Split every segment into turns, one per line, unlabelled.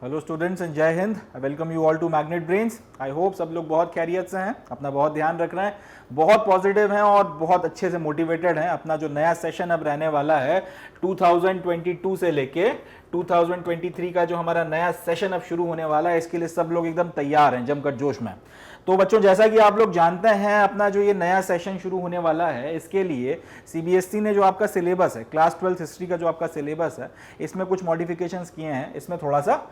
Hello students and Jai Hind. Welcome you all to Magnet Brains. आई होप सब लोग बहुत खैरियत से हैं, अपना बहुत ध्यान रख रहे हैं, बहुत पॉजिटिव हैं और बहुत अच्छे से मोटिवेटेड हैं। अपना जो नया सेशन अब रहने वाला है 2022 से लेके 2023 का जो हमारा नया सेशन अब शुरू होने वाला है, इसके लिए सब लोग एकदम तैयार हैं, जमकर जोश में। तो बच्चों, जैसा कि आप लोग जानते हैं, अपना जो ये नया सेशन शुरू होने वाला है, इसके लिए सीबीएसई ने जो आपका सिलेबस है, क्लास 12 हिस्ट्री का जो आपका सिलेबस है, इसमें कुछ मॉडिफिकेशंस किए हैं। इसमें थोड़ा सा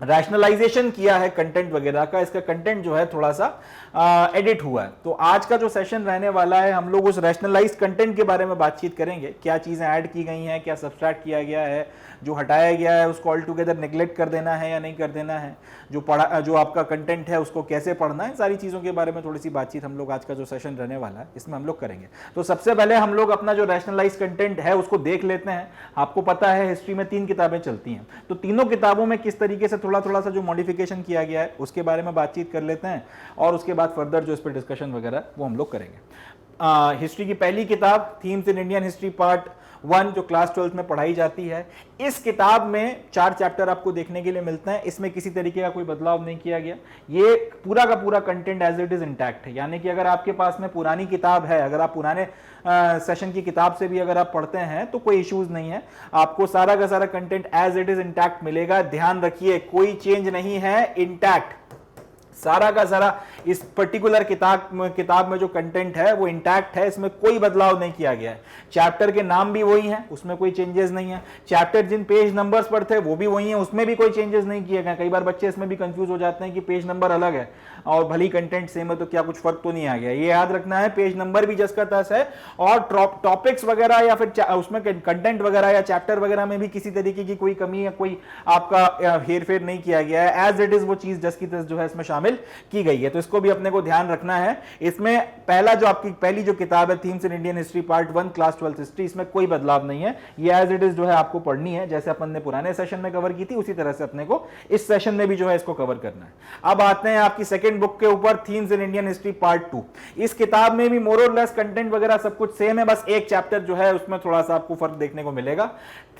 रैशनलाइजेशन किया है कंटेंट वगैरह का। इसका कंटेंट जो है थोड़ा सा एडिट हुआ है। तो आज का जो सेशन रहने वाला है, हम लोग उस रैशनलाइज कंटेंट के बारे में बातचीत करेंगे। क्या चीजें ऐड की गई हैं, क्या सब्सट्रैक्ट किया गया है, जो हटाया गया है उसको ऑल टुगेदर नेग्लेक्ट कर देना है या नहीं कर देना है, जो आपका कंटेंट है उसको कैसे पढ़ना है, सारी चीजों के बारे में थोड़ी सी बातचीत हम लोग आज का जो सेशन रहने वाला है इसमें हम लोग करेंगे। तो सबसे पहले हम लोग अपना जो रैशनलाइज कंटेंट है उसको देख लेते हैं। आपको पता है हिस्ट्री में 3 किताबें चलती हैं, तो तीनों किताबों में किस तरीके से थोड़ा थोड़ा सा जो मॉडिफिकेशन किया गया है उसके बारे में बातचीत कर लेते हैं और उसके बाद फर्दर जो इस पर डिस्कशन वगैरह वो हम लोग करेंगे। हिस्ट्री की पहली किताब themes in Indian history part 1 जो क्लास 12 में पढ़ाई जाती है, इस किताब में 4 चैप्टर आपको देखने के लिए मिलते हैं। इसमें किसी तरीके का कोई बदलाव नहीं किया गया। ये पूरा का पूरा content as it is intact है। यानी कि अगर आपके पास में पुरानी किताब है, अगर आप पुराने सेशन की किताब से भी अगर आप पढ़ते हैं तो कोई इश्यूज नहीं है, आपको सारा का सारा content as it is intact मिलेगा। ध्यान रखिए, कोई चेंज नहीं है, इंटैक्ट सारा का सारा इस पर्टिकुलर किताब में जो कंटेंट है वो इंटैक्ट है, इसमें कोई बदलाव नहीं किया गया है। चैप्टर के नाम भी वही हैं, उसमें कोई चेंजेस नहीं है। चैप्टर जिन पेज नंबर्स पर थे वो भी वही हैं, उसमें भी कोई चेंजेस नहीं किए गए। कई बार बच्चे इसमें भी कंफ्यूज हो जाते हैं कि पेज नंबर अलग है और भली कंटेंट सेम है तो क्या कुछ फर्क तो नहीं आ गया। ये याद रखना है, पेज नंबर भी जस का तस है और टॉपिक्स वगैरह या फिर उसमें कंटेंट वगैरह या चैप्टर वगैरह में भी किसी तरीके की कोई कमी या कोई आपका हेरफेर नहीं किया गया है। एज इट इज वो चीज जस की तस जो है इसमें शामिल की गई है। तो इसको भी अपने को ध्यान रखना है। इसमें पहला जो आपकी पहली जो किताब है themes in Indian history part 1 class 12 history, इसमें कोई बदलाव नहीं है। ये एज इट इज जो है आपको पढ़नी है, जैसे अपन ने पुराने सेशन में कवर की थी उसी तरह से अपने को इस सेशन में भी जो है इसको कवर करना है। अब आते हैं आपकी सेकंड बुक के ऊपर, themes in Indian history part 2। इस किताब में भी मोर और लेस कंटेंट वगैरह सब कुछ सेम है, बस एक चैप्टर जो है उसमें थोड़ा सा आपको फर्क देखने को मिलेगा।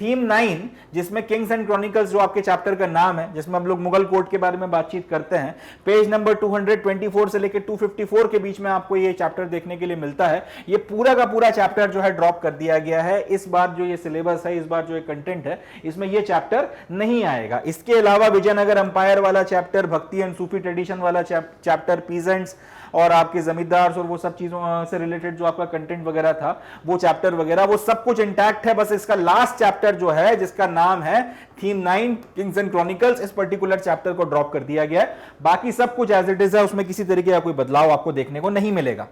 थीम 9 जिसमें किंग्स एंड क्रॉनिकल्स जो आपके चैप्टर का नाम है, जिसमें हम लोग मुगल कोर्ट के बारे में बातचीत करते हैं, पेज नंबर 224 से लेकर 254 के बीच में आपको ये चैप्टर देखने के लिए मिलता है। ये पूरा का पूरा चैप्टर जो है ड्रॉप कर दिया गया है। इस बार जो ये सिलेबस है, इस बार जो ये कंटेंट है, इसमें ये चैप्टर नहीं आएगा। इसके अलावा विजयनगर अंपायर वाला चैप्टर, भक्ति एंड सूफी ट्रेडिशन वाला चैप्टर, पीजेंट्स और आपके जमींदार और वो सब चीजों से रिलेटेड जो आपका कंटेंट वगैरह था, वो चैप्टर वगैरह वो सब कुछ इंटैक्ट है। बस इसका लास्ट चैप्टर जो है जिसका नाम है थीम 9 किंग्स एंड क्रॉनिकल्स, इस पर्टिकुलर चैप्टर को ड्रॉप कर दिया गया है। बाकी सब कुछ एज इट इज है, उसमें किसी तरीके का कोई बदलाव आपको देखने को नहीं मिलेगा।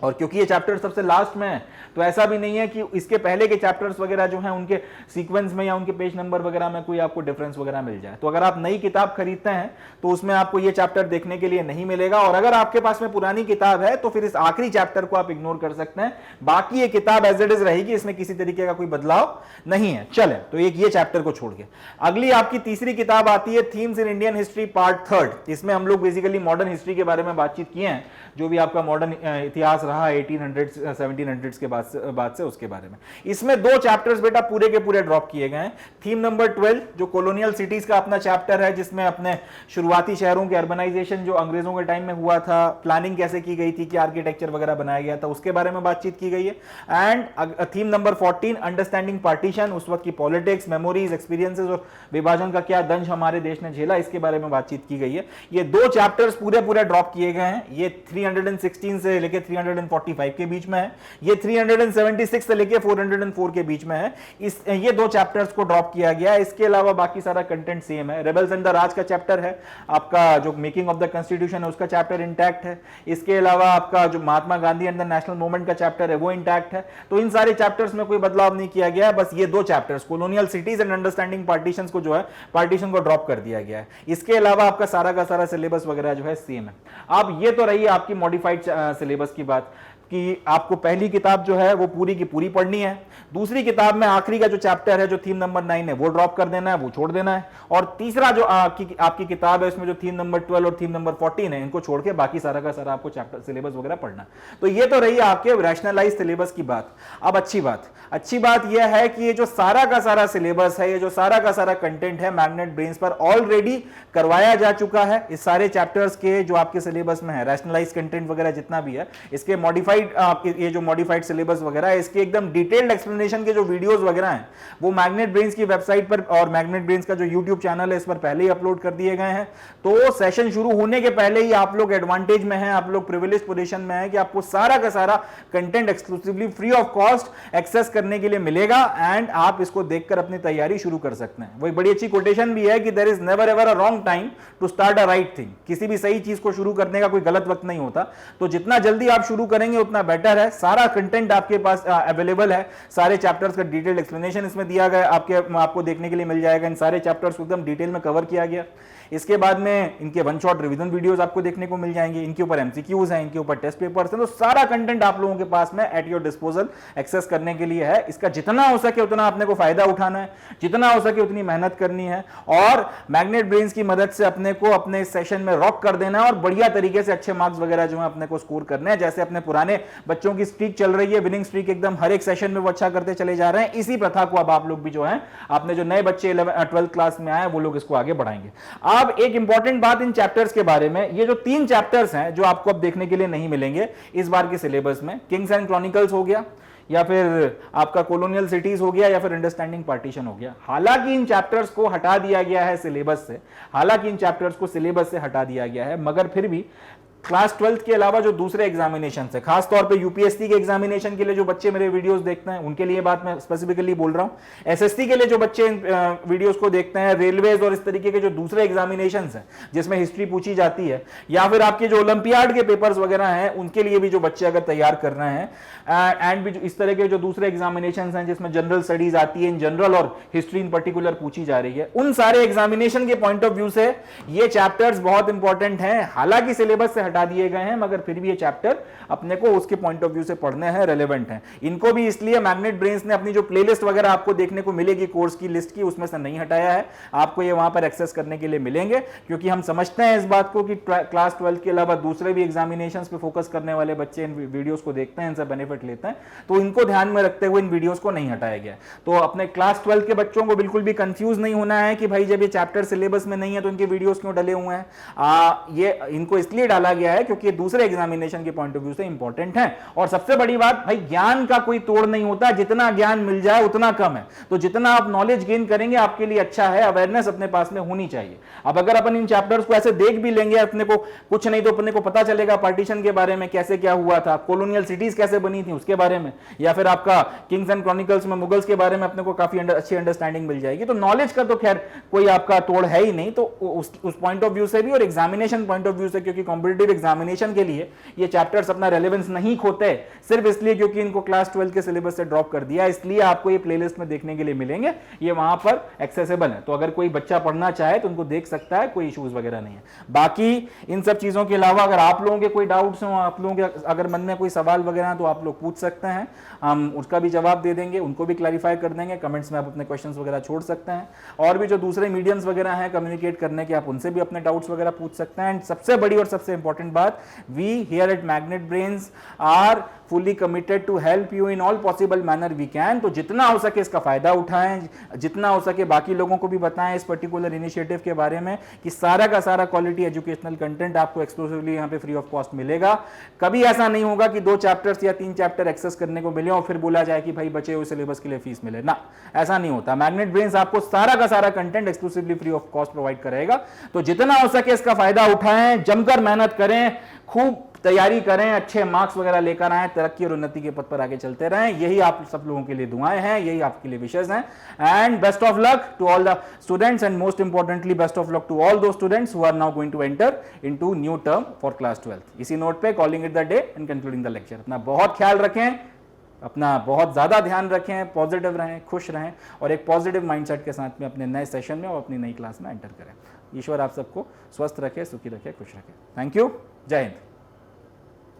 और क्योंकि ये चैप्टर सबसे लास्ट में है तो ऐसा भी नहीं है कि इसके पहले के चैप्टर्स वगैरह जो हैं उनके सीक्वेंस में या उनके पेज नंबर वगैरह में कोई आपको डिफरेंस वगैरह मिल जाए। तो अगर आप नई किताब खरीदते हैं तो उसमें आपको ये चैप्टर देखने के लिए नहीं मिलेगा, और अगर आपके पास में पुरानी किताब है तो फिर इस आखिरी चैप्टर को आप इग्नोर कर सकते हैं। बाकी ये किताब एज इट इज रहेगी, इसमें किसी तरीके का कोई बदलाव नहीं है। चले, तो एक ये चैप्टर को छोड़ के अगली आपकी तीसरी किताब आती है themes in Indian history part 3। इसमें हम लोग बेसिकली मॉडर्न हिस्ट्री के बारे में बातचीत किए हैं, जो भी आपका मॉडर्न इतिहास रहा 1800 1700 के बाद से उसके बारे में। इसमें 2 चैप्टर्स बेटा पूरे के पूरे ड्रॉप किए गए हैं। थीम नंबर 12 जो कॉलोनियल सिटीज का अपना चैप्टर है, जिसमें अपने शुरुआती शहरों के अर्बनाइजेशन जो अंग्रेजों के टाइम में हुआ था, प्लानिंग कैसे की गई थी, कि आर्किटेक्चर वगैरह बनाया गया था, उसके बारे में बातचीत की गई है। And theme number 14 understanding partition, उस वक्त की पॉलिटिक्स, मेमोरीज, एक्सपीरियंसेस और विभाजन का क्या दंश हमारे देश ने झेला, इसके बारे में बातचीत की गई है। ये 2 चैप्टर्स पूरे पूरे ड्रॉप किए गए हैं। ये 316 से लेकर 345 के बीच में है, ये 376 से लेके 404 के बीच में है। ये 2 चैप्टर्स को ड्रॉप किया गया है। इसके अलावा बाकी सारा कंटेंट सेम है। रेबल्स एंड द राज का चैप्टर है, आपका जो मेकिंग ऑफ द कॉन्स्टिट्यूशन है उसका चैप्टर इंटैक्ट है। इसके अलावा आपका जो Mahatma Gandhi and the national movement का चैप्टर है वो इंटैक्ट है। तो इन सारे चैप्टर्स में कोई बदलाव नहीं किया गया है, बस ये 2 chapters colonial cities and understanding partitions को जो है पार्टीशन को ड्रॉप कर दिया गया है। इसके अलावा आपका सारा का सारा सिलेबस वगैरह जो है सेम है। अब ये तो रही आपकी मॉडिफाइड सिलेबस की बात कि आपको पहली किताब जो है वो पूरी की पूरी पढ़नी है, दूसरी किताब में आखिरी का जो चैप्टर है जो थीम नंबर 9 है वो ड्रॉप कर देना है, वो छोड़ देना है, और तीसरा जो आपकी किताब है उसमें जो थीम नंबर 12 और थीम नंबर 14 है इनको छोड़ के बाकी सारा का सारा आपको चैप्टर सिलेबस वगैरह पढ़ना है। तो ये तो रही आपके रैशनलाइज सिलेबस की बात। अब अच्छी बात यह है कि ये जो सारा का सारा सिलेबस है, ये जो सारा का सारा कंटेंट है मैग्नेट ब्रेन्स पर ऑलरेडी करवाया जा चुका है। इस सारे चैप्टर्स के जो आपके सिलेबस में है, रैशनलाइज कंटेंट वगैरह जितना भी है, इसके मॉडिफाइड ये जो मॉडिफाइड सिलेबस वगैरह है, इसके एकदम डिटेल्ड एक्सप्लेनेशन के जो वीडियोस वगैरह हैं वो मैग्नेट ब्रेन्स की वेबसाइट पर और मैग्नेट ब्रेन्स का जो यूट्यूब चैनल है इस पर पहले ही अपलोड कर दिए गए हैं। तो सेशन शुरू होने के पहले ही आप लोग एडवांटेज में हैं, आप लोग प्रिविलेज पोजीशन में हैं कि आपको सारा का सारा content exclusively free of cost access करने के लिए मिलेगा एंड आप इसको देखकर अपनी तैयारी शुरू कर सकते हैं। वही बड़ी अच्छी कोटेशन भी है कि there is never ever a wrong time to start a right thing. किसी भी सही चीज को शुरू करने का कोई गलत वक्त नहीं होता, तो जितना जल्दी आप शुरू करेंगे उतना बेटर है। सारा कंटेंट आपके पास अवेलेबल है, सारे चैप्टर्स का डिटेल्ड एक्सप्लेनेशन इसमें दिया गया, आपको देखने के लिए मिल जाएगा। इन सारे चैप्टर्स को एकदम डिटेल में कवर किया गया। इसके बाद में इनके वन शॉट रिवीजन वीडियोस आपको देखने को मिल जाएंगे, इनके ऊपर एमसीक्यूज हैं, इनके ऊपर टेस्ट पेपर्स हैं। तो सारा कंटेंट आप लोगों के पास में एट योर डिस्पोजल एक्सेस करने के लिए है। इसका जितना हो सके उतना अपने को फायदा उठाना है, जितना हो सके उतनी मेहनत करनी है और मैग्नेट ब्रेन्स की मदद से अपने को अपने सेशन में रॉक कर देना है और बढ़िया तरीके से अच्छे मार्क्स वगैरह जो है अपने को स्कोर करने हैं। जैसे अपने पुराने बच्चों की स्ट्रीक चल रही है, विनिंग स्ट्रीक, एकदम हर एक सेशन में वो अच्छा करते चले जा रहे हैं। इसी प्रथा को अब आप लोग भी जो है आपने जो नए बच्चे 12th क्लास में आए वो लोग इसको आगे बढ़ाएंगे। अब एक इंपॉर्टेंट बात इन चैप्टर्स के बारे में, ये जो 3 चैप्टर्स हैं जो आपको अब देखने के लिए नहीं मिलेंगे इस बार के सिलेबस में, किंग्स एंड क्रॉनिकल्स हो गया या फिर आपका कॉलोनियल सिटीज हो गया या फिर अंडरस्टैंडिंग पार्टीशन हो गया। हालांकि इन चैप्टर्स को हटा दिया गया है सिलेबस से, हालांकि इन चैप्टर्स को सिलेबस से हटा दिया गया है, मगर फिर भी क्लास 12th के अलावा जो दूसरे एग्जामिनेशन है, खासतौर पे यूपीएससी के एग्जामिनेशन के लिए जो बच्चे मेरे वीडियोस देखते हैं उनके लिए बात मैं स्पेसिफिकली बोल रहा हूं। एसएससी के लिए जो बच्चे वीडियोस को देखते हैं, रेलवेज और इस तरीके के जो दूसरे एग्जामिनेशन हैं जिसमें हिस्ट्री पूछी जाती है, या फिर आपके जो ओलंपियाड के पेपर्स वगैरह हैं उनके लिए भी जो बच्चे अगर तैयार कर रहे हैं एंड भी इस तरह के जो दूसरे एग्जामिनेशन हैं जिसमें जनरल स्टडीज आती है इन जनरल और हिस्ट्री इन पर्टिकुलर पूछी जा रही है, उन सारे एग्जामिनेशन के पॉइंट ऑफ व्यू से ये चैप्टर्स बहुत इंपॉर्टेंट हैं। हालांकि सिलेबस से हटा दिए गए हैं मगर फिर भी ये चैप्टर अपने को उसके पॉइंट ऑफ व्यू से पढ़ने हैं, रेलेवेंट हैं। इनको भी इसलिए मैग्नेट ब्रेन्स ने अपनी जो प्लेलिस्ट वगैरह आपको देखने को मिलेगी कोर्स की लिस्ट की, उसमें से नहीं हटाया है। आपको ये वहां पर एक्सेस करने के लिए मिलेंगे क्योंकि हम समझते हैं इस बात को कि क्लास 12 के अलावा दूसरे भी एग्जामिनेशंस पे फोकस करने वाले बच्चे इन वीडियोस को देखते हैं, इनसे बेनिफिट लेते हैं, तो इनको ध्यान में रखते हुए इन वीडियोस को नहीं हटाया गया। तो अपने क्लास 12 के बच्चों को बिल्कुल भी कंफ्यूज नहीं होना है कि भाई जब ये चैप्टर सिलेबस में नहीं है तो इनके वीडियोस क्यों डले हुए हैं। ये इनको इसलिए डाला गया है क्योंकि दूसरे एग्जामिनेशन के पॉइंट ऑफ व्यू से इंपॉर्टेंट है। और सबसे बड़ी बात, भाई ज्ञान का कोई तोड़ नहीं होता, जितना ज्ञान मिल जाए उतना कम है। तो जितना आप नॉलेज गेन करेंगे आपके लिए अच्छा है, अवेयरनेस अपने पास में होनी चाहिए। अब अगर अपन इन चैप्टर्स को ऐसे देख भी लेंगे, अपने को कुछ नहीं तो अपने को पता चलेगा पार्टीशन के बारे में, कैसे क्या हुआ था, कॉलोनियल सिटीज कैसे बनी थी उसके बारे में, या फिर आपका किंग्स एंड क्रॉनिकल्स में मुगल्स के बारे में अपने को काफी अच्छी अंडरस्टैंडिंग मिल जाएगी। तो नॉलेज का तो खैर कोई आपका तोड़ है ही नहीं। तो उस पॉइंट ऑफ व्यू से भी और एग्जामिनेशन पॉइंट ऑफ व्यू से, क्योंकि कॉम्पिटिटिव एग्जामिनेशन के लिए ये चैप्टर्स अपना रेलेवेंस नहीं खोते सिर्फ इसलिए क्योंकि इनको क्लास 12 के सिलेबस से ड्रॉप कर दिया, इसलिए आपको ये प्लेलिस्ट में देखने के लिए मिलेंगे, ये वहां पर एक्सेसिबल है। तो अगर कोई बच्चा पढ़ना चाहे तो उनको देख सकता है, कोई इश्यूज वगैरह नहीं है। बाकी इन सब चीजों के अलावा अगर आप लोगों के कोई डाउट्स हो, आप लोगों के अगर मन में कोई सवाल वगैरह है तो आप लोग पूछ सकते हैं, हम उसका भी जवाब दे देंगे, उनको भी क्लैरिफाई कर देंगे। कमेंट्स में आप अपने क्वेश्चंस वगैरह छोड़ सकते हैं, और भी जो दूसरे मीडियम्स वगैरह हैं कम्युनिकेट करने के, आप उनसे भी अपने डाउट्स वगैरह पूछ सकते हैं। एंड सबसे बड़ी और सबसे इंपॉर्टेंट बात, we here at Magnet Brains are fully committed to help you in all possible manner we can। तो जितना हो सके इसका फायदा उठाएं, जितना हो सके बाकी लोगों को भी बताएं इस पर्टिकुलर इनिशिएटिव के बारे में कि सारा का सारा क्वालिटी एजुकेशनल कंटेंट आपको एक्सक्लूसिवली यहाँ पे फ्री ऑफ कॉस्ट मिलेगा। कभी ऐसा नहीं होगा कि 2 चैप्टर्स या 3 चैप्टर एक्सेस करने को मिले और फिर बोला जाए कि भाई बचे हुए सिलेबस के लिए फीस मिले ना, ऐसा नहीं होता। मैग्नेट ब्रेन्स आपको सारा का सारा content exclusively free of cost provide करेगा। तो जितना हो सके इसका फायदा उठाएं, जमकर मेहनत करें, खूब तैयारी करें, अच्छे मार्क्स वगैरह लेकर आए, तरक्की और उन्नति के पथ पर आगे चलते रहें। यही आप सब लोगों के लिए दुआएं हैं, यही आपके लिए विशेष हैं। And best of luck to all the students, and most importantly best of luck to all those students who are now going to enter into new term for class 12। इसी नोट पे calling it the day and concluding the lecture. अपना बहुत ख्याल रखें, अपना बहुत ज्यादा ध्यान रखें, पॉजिटिव रहें, खुश रहें और एक पॉजिटिव माइंडसेट के साथ में अपने नए सेशन में और अपनी नई क्लास में एंटर करें। ईश्वर आप सबको स्वस्थ रखे, सुखी रखे, खुश रखे। Thank you. जय हिंद।